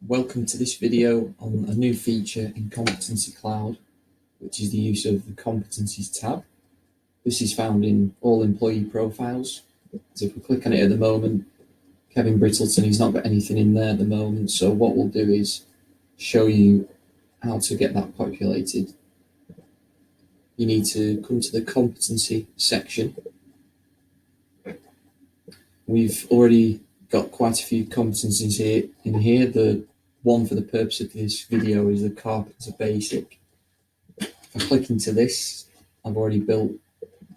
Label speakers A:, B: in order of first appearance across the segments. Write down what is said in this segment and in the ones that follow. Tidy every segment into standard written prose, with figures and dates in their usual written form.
A: Welcome to this video on a new feature in Competency Cloud, which is the use of the Competencies tab. This is found in all employee profiles. So if we click on it at the moment, Kevin Brittleton, he's not got anything in there at the moment. So what we'll do is show you how to get that populated. You need to come to the competency section. We've already got quite a few competencies here. The one for the purpose of this video is the Carpenter Basic. If I click into this, I've already built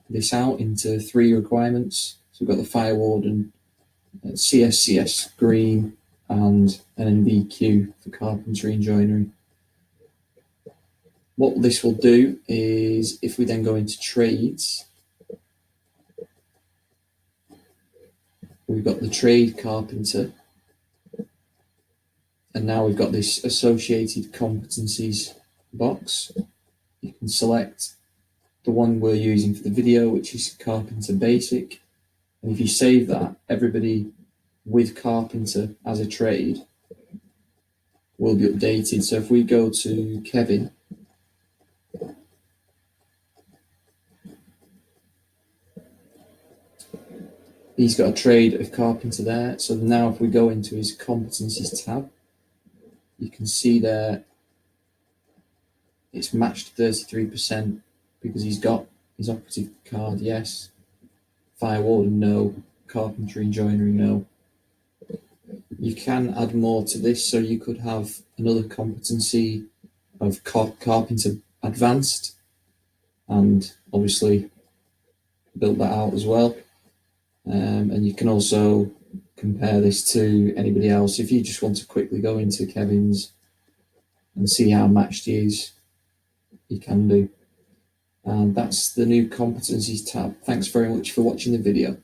A: this out into 3 requirements. So we've got the fire warden, CSCS green, and an NVQ for carpentry and joinery. What this will do is, if we then go into trades, we've got the trade carpenter, and now we've got this associated competencies box. You can select the one we're using for the video, which is Carpenter Basic. And if you save that, everybody with carpenter as a trade will be updated. So if we go to Kevin, he's got a trade of carpenter there. So now if we go into his competencies tab, you can see there it's matched 33% because he's got his operative card, yes. Fire warden, no. Carpentry and joinery, no. You can add more to this, so you could have another competency of carpenter advanced and obviously build that out as well. And you can also compare this to anybody else. If you just want to quickly go into Kevin's and see how matched he is, you can do. And that's the new competencies tab. Thanks very much for watching the video.